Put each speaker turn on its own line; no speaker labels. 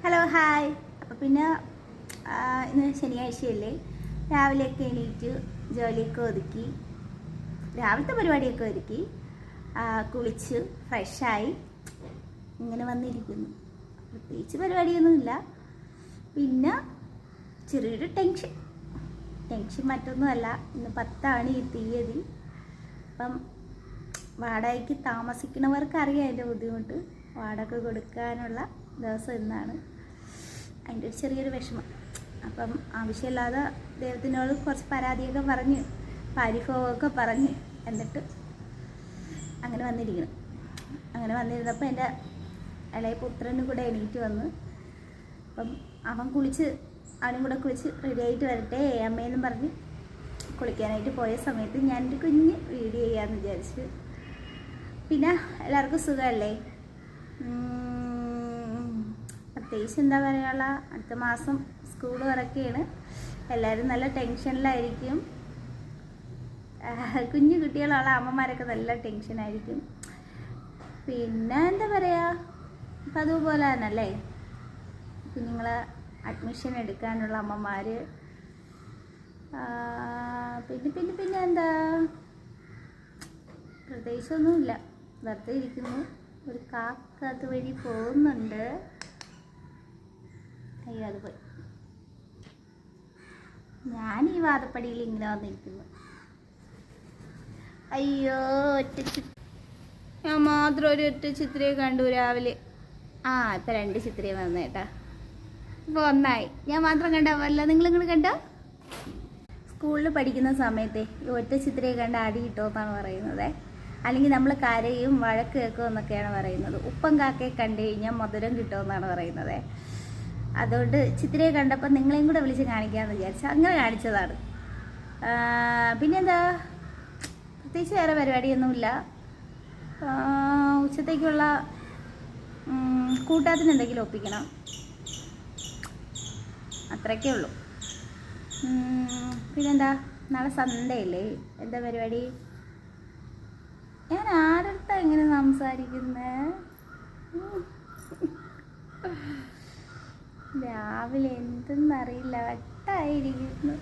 Hello hi. അപ്പോൾ പിന്നെ ഇന്ന് ശനിയാഴ്ചയല്ലേ, രാവിലെയൊക്കെ എണീറ്റ് ജോലിയൊക്കെ ഒതുക്കി, രാവിലത്തെ പരിപാടിയൊക്കെ ഒരുക്കി, കുളിച്ച് ഫ്രഷായി ഇങ്ങനെ വന്നിരിക്കുന്നു. പ്രത്യേകിച്ച് പരിപാടിയൊന്നുമില്ല. പിന്നെ ചെറിയൊരു ടെൻഷൻ മറ്റൊന്നുമല്ല. ഇന്ന് 10 ഈ തീയതി. അപ്പം വാടകയ്ക്ക് താമസിക്കുന്നവർക്ക് അറിയാം അതിൻ്റെ ബുദ്ധിമുട്ട്. വാടക കൊടുക്കാനുള്ള ദിവസം ഇന്നാണ്. അതിൻ്റെ ഒരു ചെറിയൊരു വിഷമം. അപ്പം ആവശ്യമില്ലാതെ ദൈവത്തിനോട് കുറച്ച് പരാതിയൊക്കെ പറഞ്ഞ് പരിഭവമൊക്കെ പറഞ്ഞ് എന്നിട്ട് അങ്ങനെ വന്നിരിക്കണം. അങ്ങനെ വന്നിരുന്നപ്പോൾ എൻ്റെ ഇളയ പുത്രനും കൂടെ എണീറ്റ് വന്ന്. അപ്പം അവനും കൂടെ കുളിച്ച് റെഡി ആയിട്ട് വരട്ടെ അമ്മയെന്നും പറഞ്ഞ് കുളിക്കാനായിട്ട് പോയ സമയത്ത് ഞാനൊരു കുഞ്ഞ് വീഡിയോ ചെയ്യാമെന്ന് വിചാരിച്ചു. പിന്നെ എല്ലാവർക്കും സുഖമല്ലേ? പ്രത്യേകിച്ച് എന്താ പറയുക, അടുത്ത മാസം സ്കൂൾ തുറക്കുകയാണ്. എല്ലാവരും നല്ല ടെൻഷനിലായിരിക്കും. കുഞ്ഞു കുട്ടികളുള്ള അമ്മമാരൊക്കെ നല്ല ടെൻഷനായിരിക്കും. പിന്നെ എന്താ പറയുക, അപ്പം അതുപോലെ തന്നെയല്ലേ കുഞ്ഞുങ്ങളെ അഡ്മിഷൻ എടുക്കാനുള്ള അമ്മമാർ. പിന്നെ എന്താ, പ്രത്യേകിച്ചൊന്നുമില്ല. വെറുതെ ഇരിക്കുന്നു. ഒരു കാക്ക അതുവഴി പോകുന്നുണ്ട്. അയ്യോ, അത് പോയി. ഞാൻ ഈ വാദപ്പടിയിൽ ഇങ്ങനെ വന്നിരിക്കുന്നു. അയ്യോ, ഞാൻ മാത്രം ഒറ്റ ചിത്രയെ കണ്ടു രാവിലെ. ഇപ്പം 2 ചിത്രയെ വന്നേട്ടാ. ഇപ്പോൾ ഒന്നായി. ഞാൻ മാത്രം കണ്ടാവല്ല, നിങ്ങളിങ്ങനെ കണ്ടോ? സ്കൂളിൽ പഠിക്കുന്ന സമയത്തെ ഈ ഒറ്റ ചിത്രയെ കണ്ട അടി കിട്ടുമെന്നാണ് പറയുന്നത്. അല്ലെങ്കിൽ നമ്മൾ കരയും വഴക്ക് കേൾക്കുമെന്നൊക്കെയാണ് പറയുന്നത്. ഉപ്പം കാക്കയെ കണ്ടു കഴിഞ്ഞാൽ മധുരം കിട്ടുമെന്നാണ് പറയുന്നത്. അതുകൊണ്ട് ചിത്രയെ കണ്ടപ്പോൾ നിങ്ങളെയും കൂടെ വിളിച്ച് കാണിക്കാമെന്ന് വിചാരിച്ചു. അങ്ങനെ കാണിച്ചതാണ്. പിന്നെന്താ, പ്രത്യേകിച്ച് വേറെ പരിപാടിയൊന്നുമില്ല. ഉച്ചത്തേക്കുള്ള കൂട്ടാത്തിന് എന്തെങ്കിലും ഒപ്പിക്കണം, അത്രയൊക്കെ ഉള്ളൂ. പിന്നെന്താ, നാളെ സൺഡേ അല്ലേ, എന്താ പരിപാടി? ഞാൻ ആരുടെ എങ്ങനെ സംസാരിക്കുന്നേ? രാവിലെ എന്തെന്നറിയില്ല, വട്ടായിരിക്കുന്നു.